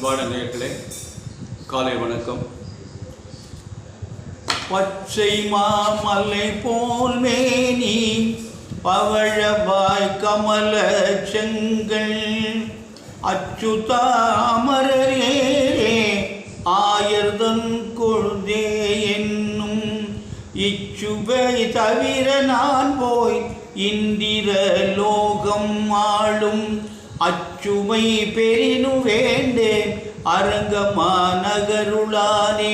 அன்பான நேயர்களே, காலை வணக்கம். பச்சை மாமலை போல் மேனி பவழவாய் கமல செங்கல் அச்சுதாமரே ஆயர்தன் கொழுதே என்னும் இச்சுவை தவிர நான் போய் இந்திர லோகம் ஆளும் அச்சுமை பெரினு வேண்டேன் அரங்கமா நகருளானே.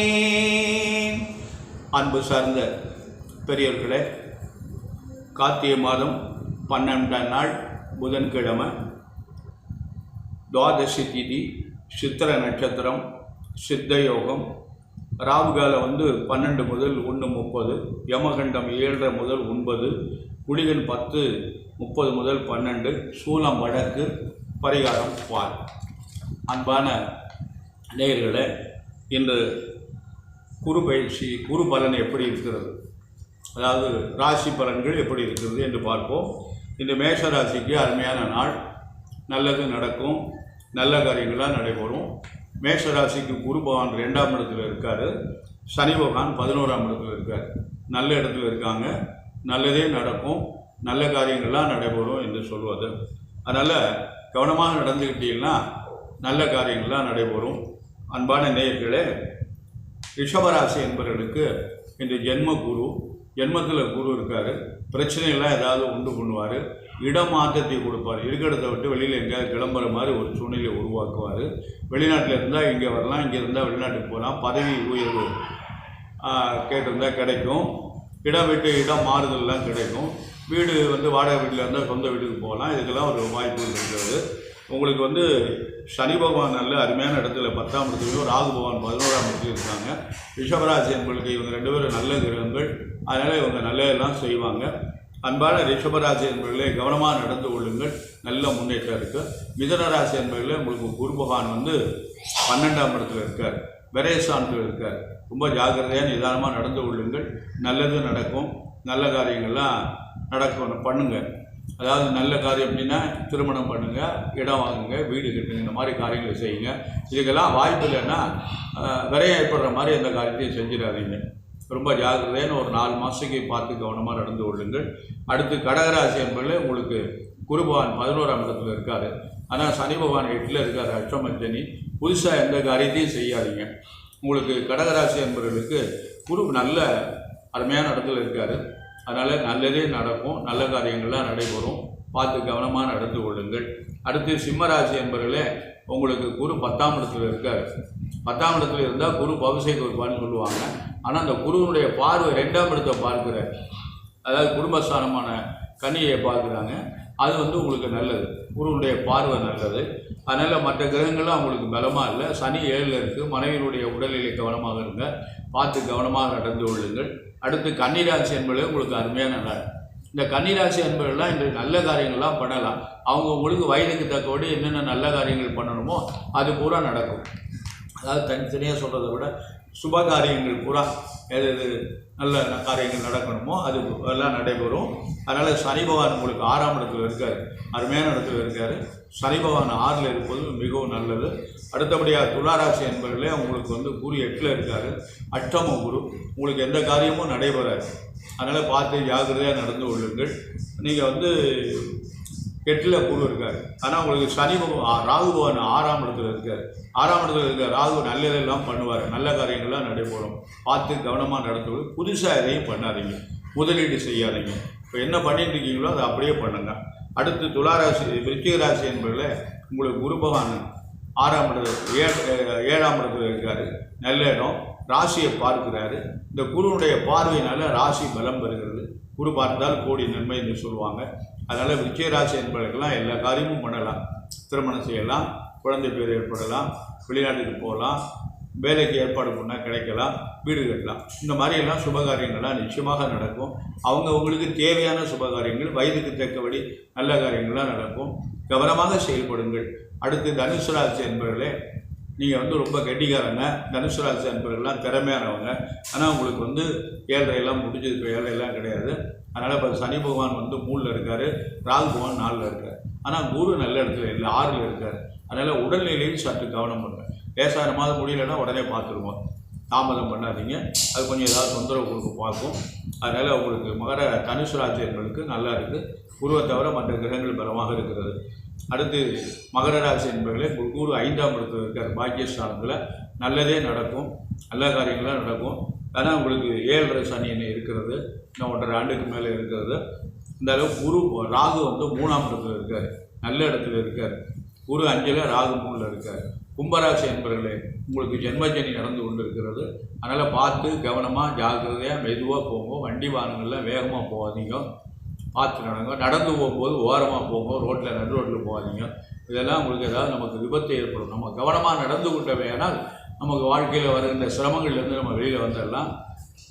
அன்பு சார்ந்த பெரியவர்களே, கார்த்திகை மாதம் 12ஆம் நாள் புதன்கிழமை, துவாதசி திதி, சித்திர நட்சத்திரம், சித்த யோகம், ராவுகாலம் 12 முதல் 1:30, யமகண்டம் 7:30 முதல் 9, குளிகன் 10:30 முதல் 12, சூலம் வடக்கு, பரிகாரம் பால். அன்பான நேயர்களே, இன்று குரு பயிற்சி, குரு பலன் எப்படி இருக்கிறது, அதாவது ராசி பலன்கள் எப்படி இருக்கிறது என்று பார்ப்போம். இந்த மேஷ ராசிக்கு அருமையான நாள், நல்லது நடக்கும், நல்ல காரியங்களாக நடைபெறும். மேஷ ராசிக்கு குரு பகவான் 2ஆம் இடத்துல இருக்கார், சனி பகவான் 11ஆம் இடத்துல இருக்கார். நல்ல இடத்துல இருக்காங்க, நல்லதே நடக்கும், நல்ல காரியங்கள்லாம் நடைபெறும் என்று சொல்வது. அதனால் கவனமாக நடந்துக்கிட்டீங்கன்னா நல்ல காரியங்கள்லாம் நடைபெறும். அன்பான நேயர்களே, ரிஷபராசி என்பவர்களுக்கு இந்த ஜென்ம குரு, ஜென்மத்தில் குரு இருக்கார், பிரச்சனைகள்லாம் ஏதாவது உண்டு பண்ணுவார், இடமாற்றத்தை கொடுப்பார், இருக்கிற இடத்தை விட்டு வெளியில் எங்கேயாவது கிளம்புற மாதிரி ஒரு சூழ்நிலையை உருவாக்குவார். வெளிநாட்டில் இருந்தால் இங்கே வரலாம், இங்கே இருந்தால் வெளிநாட்டுக்கு போகலாம், பதவி உயர்வு கேட்டிருந்தால் கிடைக்கும், இடம் விட்டு இடம் மாறுதல்லாம் கிடைக்கும், வீடு வாடகை வீட்டில் இருந்தால் சொந்த வீட்டுக்கு போகலாம். இதுக்கெல்லாம் ஒரு வாய்ப்பு இருக்கிறது. உங்களுக்கு சனி பகவான் நல்ல அருமையான இடத்துல 10ஆம் இடத்துலையும், ராகு பகவான் 11ஆம் இடத்துலையும் இருக்காங்க. ரிஷபராசி என்பவர்களுக்கு இவங்க 2 பேரும் நல்ல கிரகங்கள், அதனால் இவங்க நல்லதெல்லாம் செய்வாங்க. அன்பான ரிஷபராசி என்பவர்களே, கவனமாக நடந்து கொள்ளுங்கள், நல்ல முன்னேற்றம் இருக்குது. மிதுனராசி என்பவர்களே, உங்களுக்கு குரு பகவான் 12ஆம் இடத்துல இருக்கார், விரயஸ்தானத்தில் இருக்கார். ரொம்ப ஜாக்கிரதையாக நிதானமாக நடந்து கொள்ளுங்கள், நல்லது நடக்கும், நல்ல காரியங்கள்லாம் நடக்கணும், பண்ணுங்கள். அதாவது நல்ல காரியம் அப்படின்னா திருமணம் பண்ணுங்கள், இடம் வாங்குங்க, வீடு கட்டுங்க, இந்த மாதிரி காரியங்களை செய்யுங்க. இதுக்கெல்லாம் வாய்ப்பு இல்லைன்னா விரைய ஏற்படுற மாதிரி அந்த காரியத்தையும் செஞ்சிடாதீங்க. ரொம்ப ஜாக்கிரதையான ஒரு 4 மாதத்துக்கு பார்த்து கவனமாக நடந்து கொள்ளுங்கள். அடுத்து கடகராசி என்பதில் உங்களுக்கு குரு பகவான் 11ஆம் இடத்துல இருக்கார், ஆனால் சனி பகவான் 8ல் இருக்கார், அஷ்டமச்சனி. புதுசாக எந்த காரியத்தையும் செய்யாதீங்க. உங்களுக்கு கடகராசி என்பவர்களுக்கு குரு நல்ல அருமையான இடத்துல இருக்கார், அதனால் நல்லதே நடக்கும், நல்ல காரியங்கள்லாம் நடைபெறும், பார்த்து கவனமாக நடந்து கொள்ளுங்கள். அடுத்து சிம்மராசி என்பவர்களே, உங்களுக்கு குரு 10ஆம் இடத்துல இருக்கார். 10ஆம் இடத்துல இருந்தால் குரு பவிசை கொடுப்பான்னு சொல்லுவாங்க. ஆனால் அந்த குருவினுடைய பார்வை 2ஆம் இடத்தை பார்க்குறார், அதாவது குடும்பஸ்தானமான கன்னியை பார்க்குறாங்க. அது உங்களுக்கு நல்லது, குருவுடைய பார்வை நல்லது. அதனால் மற்ற கிரகங்கள்லாம் உங்களுக்கு பலமாக இல்லை. சனி 7ல் இருக்குது, மனைவியினுடைய உடல்நிலை கவனமாக இருங்க, பார்த்து கவனமாக நடந்து கொள்ளுங்கள். அடுத்து கன்னிராசி என்பது உங்களுக்கு அருமையான நாள். இந்த கன்னிராசி என்பதெல்லாம் இன்று நல்ல காரியங்கள்லாம் பண்ணலாம். உங்களுக்கு வயதுக்கு தக்கபடி என்னென்ன நல்ல காரியங்கள் பண்ணணுமோ அது பூரா நடக்கும். அதாவது தனித்தனியாக சொல்கிறத விட சுப காரியங்கள் பூரா எது நல்ல காரியங்கள் நடக்கணுமோ அது எல்லாம் நடைபெறும். அதனால் சனி பகவான் உங்களுக்கு 6ஆம் இடத்துல இருக்கார், அருமையான இடத்துல இருக்கார். சனி பகவான் 6ல் இருப்பது மிகவும் நல்லது. அடுத்தபடியாக துளாராசி என்பவர்களே, உங்களுக்கு குரு 8ல் இருக்கார், அஷ்டம குரு. உங்களுக்கு எந்த காரியமும் நடைபெறாது, அதனால் பார்த்து ஜாக்கிரதையாக நடந்து கொள்ளுங்கள். நீங்கள் 8ல் குரு இருக்கார், ஆனால் உங்களுக்கு சனி பகவான் ராகு பகவான் 6ஆம் இடத்துல இருக்கார். 6ஆம் இடத்துல இருக்கார் ராகு நல்லதெல்லாம் பண்ணுவார், நல்ல காரியங்கள்லாம் நடைபெறும், பார்த்து கவனமாக நடந்து. புதுசாக எதையும் பண்ணாதீங்க, முதலீடு செய்யாதீங்க. இப்போ என்ன பண்ணிட்டு இருக்கீங்களோ அதை அப்படியே பண்ணுங்க. அடுத்து துளாராசி விருச்சிக ராசி என்பதில் உங்களுக்கு குரு பகவான் 6ஆம் இடத்துல 7ஆம் இடத்துல இருக்கார், நல்ல இடம், ராசியை பார்க்கிறாரு. இந்த குருவுடைய பார்வையினால ராசி பலம் பெறுகிறது. குரு பார்த்தால் கோடி நன்மை என்று சொல்லுவாங்க. அதனால் விருச்சிக ராசி என்பவர்களுக்கெல்லாம் எல்லா காரியமும் பண்ணலாம். திருமணம் செய்யலாம், குழந்தை பேர் ஏற்படலாம், வெளிநாட்டுக்கு போகலாம், வேலைக்கு ஏற்பாடு பண்ணால் கிடைக்கலாம், வீடு கட்டலாம். இந்த மாதிரியெல்லாம் சுபகாரியங்கள்லாம் நிச்சயமாக நடக்கும். அவங்களுக்கு தேவையான சுபகாரியங்கள், வயதுக்கு தக்கபடி நல்ல காரியங்கள்லாம் நடக்கும். கவனமாக செயல்படுங்கள். அடுத்து தனுசு ராசி என்பவர்களே, நீங்கள் ரொம்ப கெட்டிக்காரங்க. தனுசு ராசி என்பவர்கள்லாம் திறமையானவங்க. ஆனால் உங்களுக்கு 7:30 முடிஞ்சது, இப்போ 7:30 கிடையாது. அதனால் இப்போ சனி பகவான் 3ல் இருக்கார், ராகு பகவான் 4ல் இருக்கார். ஆனால் குரு நல்ல இடத்துல இல்லை, 6ல் இருக்கார். அதனால் உடல்நிலையில் சற்று கவனம் பண்ணுங்க. லேசான மாதம் முடியலைன்னா உடனே பார்த்துருவோம், தாமதம் பண்ணாதீங்க. அது கொஞ்சம் ஏதாவது தொந்தரவு கொடுக்க பார்க்கும். அதனால் உங்களுக்கு மகர தனுசு ராசி என்பதற்கு நல்லா இருக்குது. குருவை தவிர மற்ற கிரகங்கள் பலமாக இருக்கிறது. அடுத்து மகர ராசி என்பவர்களே, குரு 5ஆம் இடத்துல இருக்கார், பாக்கியஸ்தானத்தில். நல்லதே நடக்கும், நல்ல காரியங்களாக நடக்கும். ஆனால் உங்களுக்கு 7.5 சனி என்ன இருக்கிறது, இன்னும் 1.5 ஆண்டுக்கு மேலே இருக்கிறது. இந்த அளவு குரு ராகு வந்து 3ஆம் இடத்துல இருக்கார், நல்ல இடத்துல இருக்கார். குரு 5ல், ராகு 3ல் இருக்கார். கும்பராசி என்பவர்களே, உங்களுக்கு ஜென்மஜனி நடந்து கொண்டு இருக்கிறது. அதனால் பார்த்து கவனமாக ஜாக்கிரதையாக மெதுவாக போங்க. வண்டி வாகனங்களில் வேகமாக போகாதீங்க, பார்த்து நடந்து போகும்போது ஓரமாக போங்க, நடு ரோட்டில் போகாதீங்க. இதெல்லாம் உங்களுக்கு ஏதாவது நமக்கு விபத்து ஏற்படும். நம்ம கவனமாக நடந்து கொண்டவையானால் நமக்கு வாழ்க்கையில் வருகின்ற சிரமங்கள்லேருந்து நம்ம வெளியில் வந்துடலாம்.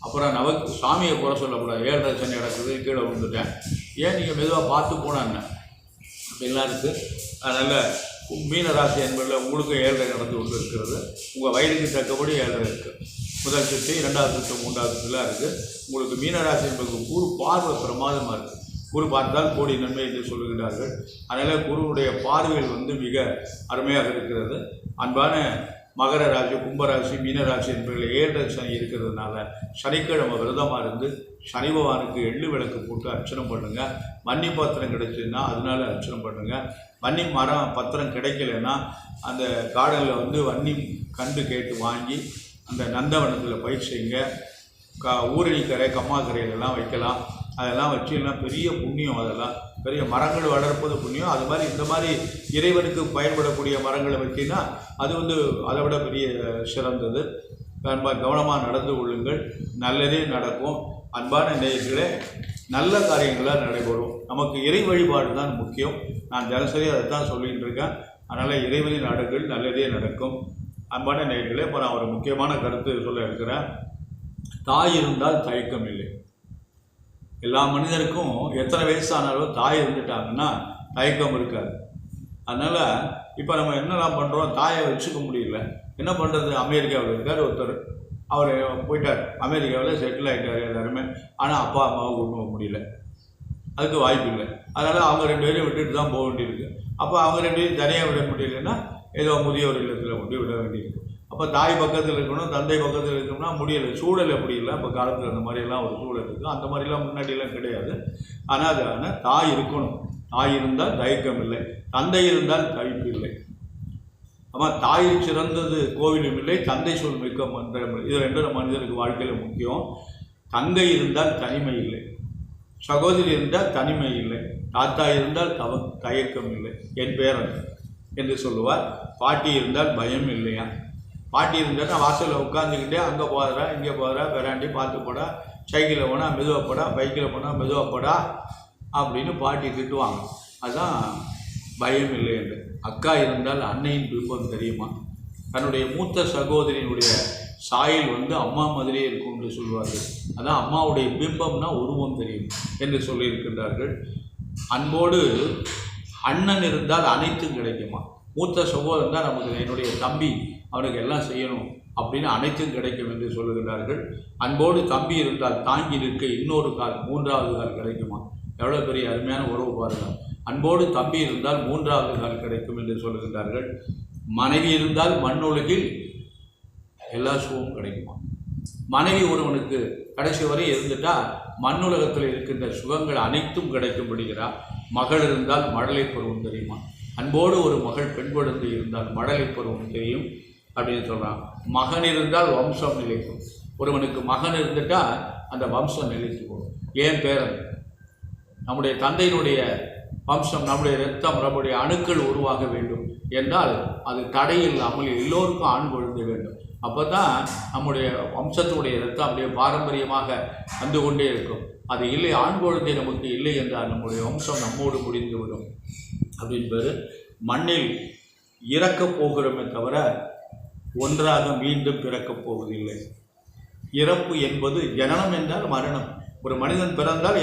அப்புறம் நமக்கு சாமியை குறை சொல்லக்கூடாது. 7.5 சனி நடக்குது, கீழே விழுந்துட்டேன், ஏன் நீங்கள் மெதுவாக பார்த்து போனாங்க அப்படின்லாம் இருக்குது. அதனால் மீன ராசி என்பதில் உங்களுக்கு 7.5 நடந்து கொண்டு இருக்கிறது. உங்கள் வயதுக்கு தக்கபடி 7.5 இருக்குது. முதல் சுற்று, 2வது சுற்று, 3வது சுற்றுலாம் இருக்குது. உங்களுக்கு மீனராசி என்பது குரு பார்வை பிரமாதமாக இருக்குது. குரு பார்த்தால் கோடி நன்மை என்று சொல்லுகிறார்கள். அதனால் குருவுடைய பார்வைகள் வந்து மிக அருமையாக இருக்கிறது. அன்பான மகர ராசி, கும்பராசி, மீனராசி என்பதில் 7.5 சனி இருக்கிறதுனால சனிக்கிழமை விரதமாக இருந்து சனி பகவானுக்கு எள்ளு விளக்கு போட்டு அர்ச்சனை பண்ணுங்கள். வன்னி பத்திரம் கிடைச்சதுன்னா அதனால அர்ச்சனை பண்ணுங்கள். வன்னி மரம் பத்திரம் கிடைக்கலன்னா அந்த காடலில் வந்து வன்னி கண்டு கேட்டு வாங்கி அந்த நந்தவனத்தில் பயிர் செய்யுங்க. ஊரணிக்கரை, கம்மாக்கரையிலெல்லாம் வைக்கலாம். அதெல்லாம் வச்சுன்னா பெரிய புண்ணியம். அதெல்லாம் பெரிய மரங்கள் வளர்ப்பது புண்ணியம். அது மாதிரி இந்த மாதிரி இறைவனுக்கு பயன்படக்கூடிய மரங்களை வச்சின்னா அது வந்து அதை விட பெரிய சிறந்தது. கவனமாக நடந்து கொள்ளுங்கள், நல்லதே நடக்கும். அன்பான நேயர்களே, நல்ல காரியங்களாக நடைபெறும். நமக்கு இறை வழிபாடு தான் முக்கியம். நான் தினசரி அதை தான் சொல்லிகிட்டு இருக்கேன். அதனால் இறைவழி நாடுகள் நல்லதே நடக்கும். அன்பான நேயர்களே, இப்போ நான் ஒரு முக்கியமான கருத்து சொல்ல இருக்கிறேன். தாய் இருந்தால் தயக்கம் இல்லை. எல்லா மனிதருக்கும் எத்தனை வயசானாலும் தாய் இருந்துட்டாங்கன்னா தயக்கம் இருக்காது. அதனால் இப்போ நம்ம என்னெல்லாம் பண்ணுறோம், தாயை வச்சுக்க முடியல, என்ன பண்ணுறது? அமெரிக்காவில் இருக்கார் ஒருத்தர், அவர் போயிட்டார், அமெரிக்காவில் செட்டில் ஆகிட்டார் எல்லாருமே. ஆனால் அப்பா அம்மாவை கொண்டு போக முடியல, அதுக்கு வாய்ப்பு இல்லை. அதனால் அவங்க 2 பேரையும் விட்டுட்டு தான் போக வேண்டியிருக்கு. அப்போ அவங்க 2 பேரும் தனியாக விட முடியலன்னா ஏதோ முதியோர் இல்லத்தில் கொண்டு விட வேண்டியிருக்கு. அப்போ தாய் பக்கத்தில் இருக்கணும், தந்தை பக்கத்தில் இருக்கணும்னா முடியலை. சூழல் எப்படி இல்லை, இப்போ காலத்தில் அந்த மாதிரியெல்லாம் ஒரு சூழல் இருக்குது. அந்த மாதிரிலாம் முன்னாடியெல்லாம் கிடையாது. ஆனால் தாய் இருக்கணும். தாய் இருந்தால் தயக்கம் இல்லை, தந்தை இருந்தால் தவிப்பு இல்லை. ஆமாம், தாய் சிறந்தது கோவிலும் இல்லை, தந்தை சொல் மிக்க மந்திரம் இல்லை. இது 2 மனிதனுக்கு வாழ்க்கையில் முக்கியம். தங்கை இருந்தால் தனிமை இல்லை, சகோதரி இருந்தால் தனிமை இல்லை, தாத்தா இருந்தால் தயக்கம் இல்லை, என் பேரன் என்று சொல்லுவார். பாட்டி இருந்தால் பயம் இல்லையா? பாட்டி இருந்தால் நான் வாசலில் உட்காந்துக்கிட்டே அங்கே போகிறா இங்கே போகிறா, பெராண்டி பார்த்து போடா, சைக்கிளில் போனால் மெதுவாக போடா, பைக்கில் போனால் மெதுவாக போடா அப்படின்னு பாட்டி திட்டுவாங்க. அதுதான் பயம் இல்லை என்று. அக்கா இருந்தால் அன்னையின் பிம்பம் தெரியுமா? தன்னுடைய மூத்த சகோதரியினுடைய சாயல் வந்து அம்மா மாதிரியே இருக்கும் என்று சொல்வார்கள். அதான் அம்மாவுடைய பிம்பம்னா உருவம் தெரியும் என்று சொல்லியிருக்கின்றார்கள். அன்போடு அண்ணன் இருந்தால் அனைத்தும் கிடைக்குமா? மூத்த சகோதரன் தான் நமக்கு, என்னுடைய தம்பி அவனுக்கு எல்லாம் செய்யணும் அப்படின்னு அனைத்தும் கிடைக்கும் என்று சொல்லுகிறார்கள். அன்போடு தம்பி இருந்தால் தாங்கி நிற்க இன்னொரு கால், 3வது கால் கிடைக்குமா? எவ்வளோ பெரிய அருமையான உறவு பாருங்கள். அன்போடு தம்பி இருந்தால் 3வது கால் கிடைக்கும் என்று சொல்லுகின்றார்கள். மனைவி இருந்தால் மண்ணுலகில் எல்லா சுகமும் கிடைக்குமா? மனைவி ஒருவனுக்கு கடைசி வரை இருந்துட்டால் மண்ணுலகத்தில் இருக்கின்ற சுகங்கள் அனைத்தும் கிடைக்கும்படுகிறார். மகள் இருந்தால் மழலை பருவம் தெரியுமா? அன்போடு ஒரு மகள் பெண் குழந்தை இருந்தால் மழலை பருவம் தெரியும் அப்படின்னு சொல்கிறான். மகன் இருந்தால் வம்சம் நிலைக்கும். ஒருவனுக்கு மகன் இருந்துட்டால் அந்த வம்சம் நிலைத்து போகும். ஏன் பேரன், நம்முடைய தந்தையினுடைய வம்சம், நம்முடைய இரத்தம், நம்முடைய அணுக்கள் உருவாக வேண்டும் என்றால் அது தடையில்லாமல் எல்லோருக்கும் ஆண் குழந்தை வேண்டும். அப்போ தான் நம்முடைய வம்சத்துடைய இரத்தம் அப்படியே பாரம்பரியமாக வந்து கொண்டே இருக்கும். அது இல்லை, ஆண் குழந்தை நமக்கு இல்லை என்றால் நம்முடைய வம்சம் நம்மோடு முடிந்துவிடும் அப்படின்பது. மண்ணில் இறக்கப் போகிறோமே தவிர ஒன்றாக மீண்டும் பிறக்கப் போவதில்லை. இறப்பு என்பது ஜனனம் என்றால் மரணம். ஒரு மனிதன் பிறந்தால்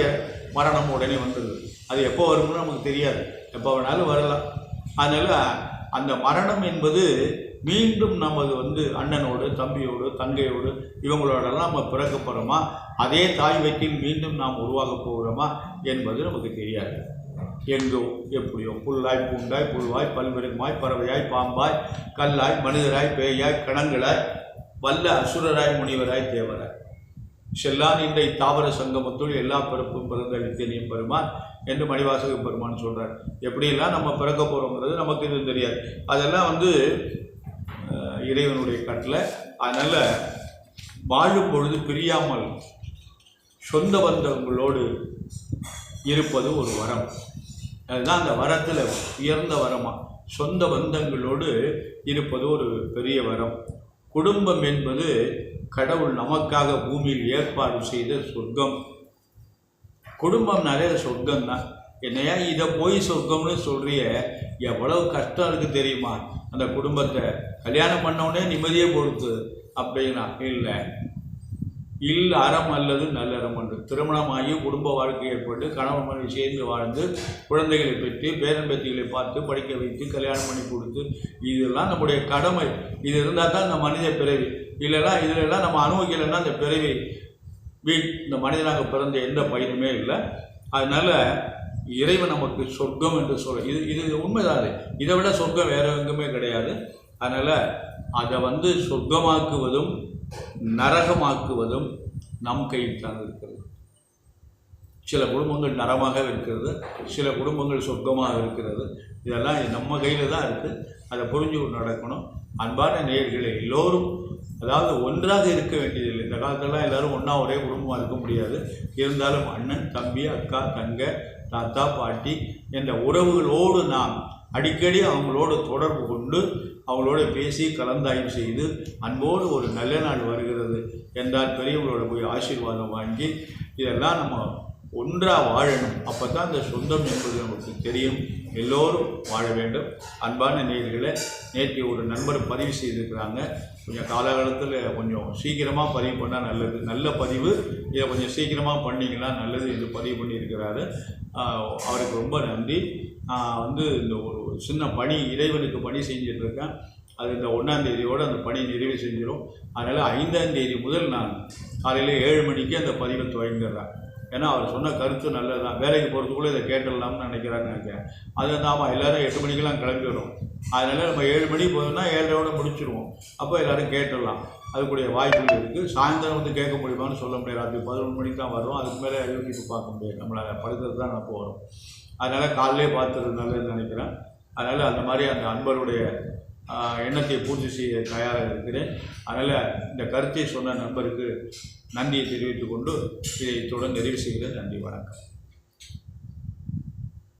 மரணம் உடனே வந்துடுது. அது எப்போ வரும்னு நமக்கு தெரியாது, எப்போ வேணாலும் வரலாம். அதனால் அந்த மரணம் என்பது மீண்டும் நமது அண்ணனோடு, தம்பியோடு, தங்கையோடு இவங்களோடலாம் நம்ம பிறக்க போகிறோமா, அதே தாய் வயிற்றில் மீண்டும் நாம் உருவாக போகிறோமா என்பது நமக்கு தெரியாது. எங்கோ எப்படியோ புல்லாய் பூண்டாய் புழுவாய் பல்வெருமாய் பறவையாய் பாம்பாய் கல்லாய் மனிதராய் பேயாய் கணங்களாய் வல்ல அசுரராய் முனிவராய் தேவராய் செல்லான் இந்த தாவர சங்கமத்துள் எல்லா பிறப்பும் பிறந்தளித்தேனியும் பெருமான் என்று மணிவாசக பெருமான் சொல்கிறார். எப்படியெல்லாம் நம்ம பிறக்க போகிறோங்கிறது நமக்கு இது தெரியாது. அதெல்லாம் இறைவனுடைய கட்டளை. அதனால் வாழும் பொழுது பிரியாமல் சொந்த பந்தங்களோடு இருப்பது ஒரு வரம். அதுதான் அந்த வரத்தில் உயர்ந்த வரமாக சொந்த பந்தங்களோடு இருப்பது ஒரு பெரிய வரம். குடும்பம் என்பது கடவுள் நமக்காக பூமியில் ஏற்பாடு செய்த சொர்க்கம். குடும்பம்னாலே சொர்க்கம் தான். என்னையா இதை போய் சொர்க்கம்னு சொல்கிறிய, எவ்வளவு கஷ்டம் இருக்குது தெரியுமா? அந்த குடும்பத்தை கல்யாணம் பண்ணவுடனே நிம்மதியே கொடுத்து அப்படின்னா அறம் அல்லது நல்லறம் என்று திருமணமாகி குடும்ப வாழ்க்கை ஏற்பட்டு கணவன் மனைவி சேர்ந்து வாழ்ந்து குழந்தைகளை பெற்று பேரன்பேத்திகளை பார்த்து படிக்க வைத்து கல்யாணம் பண்ணி கொடுத்து இதெல்லாம் நம்முடைய கடமை. இது இருந்தால் தான் இந்த மனித பிறவி. இதிலெல்லாம் நம்ம அனுபவிக்கலைன்னா அந்த பிறவி இந்த மனிதனாக பிறந்த எந்த பயனுமே இல்லை. அதனால் இறைவன் நமக்கு சொர்க்கம் என்று சொல்ல இது உண்மைதானே. இதை விட சொர்க்கம் வேறு எங்குமே கிடையாது. அதனால் அதை சொர்க்கமாக்குவதும் நரகமாக்குவதும் நம் கையில் தான் இருக்கிறது. சில குடும்பங்கள் நரமாக இருக்கிறது, சில குடும்பங்கள் சொர்க்கமாக இருக்கிறது. இதெல்லாம் நம்ம கையில் தான் இருக்குது. அதை புரிஞ்சு நடக்கணும். அன்பான நேயர்களே, எல்லோரும் அதாவது ஒன்றாக இருக்க வேண்டியதில்லை. இந்த காலத்திலலாம் எல்லோரும் ஒன்றா ஒரே குடும்பமாக இருக்க முடியாது. இருந்தாலும் அண்ணன் தம்பி அக்கா தங்க தாத்தா பாட்டி என்ற உறவுகளோடு நாம் அடிக்கடி அவங்களோடு தொடர்பு கொண்டு அவங்களோட பேசி கலந்தாய்வு செய்து அன்போடு ஒரு நல்ல நாள் வருகிறது என்றால் பெரியவங்களோட போய் ஆசீர்வாதம் வாங்கி இதெல்லாம் நம்ம ஒன்றாக வாழணும். அப்போ தான் இந்த சொந்தம் என்பது நமக்கு தெரியும். எல்லோரும் வாழ வேண்டும். அன்பான நேயர்களே, நேற்று ஒரு நண்பர் பதிவு செய்திருக்கிறாங்க. கொஞ்சம் காலகாலத்தில் கொஞ்சம் சீக்கிரமாக பதிவு பண்ணால் நல்லது. நல்ல பதிவு. இதை கொஞ்சம் சீக்கிரமாக பண்ணிங்கன்னா நல்லது என்று பதிவு பண்ணியிருக்கிறாரு. அவருக்கு ரொம்ப நன்றி. இந்த ஒரு சின்ன பணி இறைவனுக்கு பணி செஞ்சிட்ருக்கேன். அது இந்த 1ஆம் தேதியோடு அந்த பணி நிறைவு செஞ்சிடும். அதனால் 5ஆம் தேதி முதல் நான் காலையில் 7 மணிக்கு அந்த பதிவை துவங்கிடுறேன். ஏன்னா அவர் சொன்ன கருத்து நல்லது தான். வேலைக்கு போகிறதுக்குள்ளே இதை கேட்டுடலாம்னு நினைக்கிறேன். அது ஆமாம், எல்லோரும் 8 மணிக்கெல்லாம் கிளம்பி வரும். அதனால் நம்ம 7 மணிக்கு போதும்னா 7:30 முடிச்சிடுவோம். அப்போ எல்லோரும் கேட்டுடலாம். அதுக்குடைய வாய்ப்புகள் இருக்குது. சாயந்தரம் கேட்க முடியுமான்னு சொல்ல முடியாது. ராத்திரி 11 மணிக்கு தான் வரும். அதுக்கு மேலே யூடியூப் பார்க்க முடியாது. நம்மளால் படுக்கிறது தான் நம்ம போகிறோம். அதனால் காலையிலே பார்த்துறது நல்லதுன்னு நினைக்கிறேன். அதனால் அந்த மாதிரி அந்த அன்பருடைய எண்ணத்தை பூர்த்தி செய்ய தயாராக இருக்கிறேன். அதனால் இந்த கருத்தை சொன்ன நண்பருக்கு நன்றியை தெரிவித்துக் கொண்டு இதை தொடர்ந்து நிறைவு செய்கிறேன். நன்றி, வணக்கம்.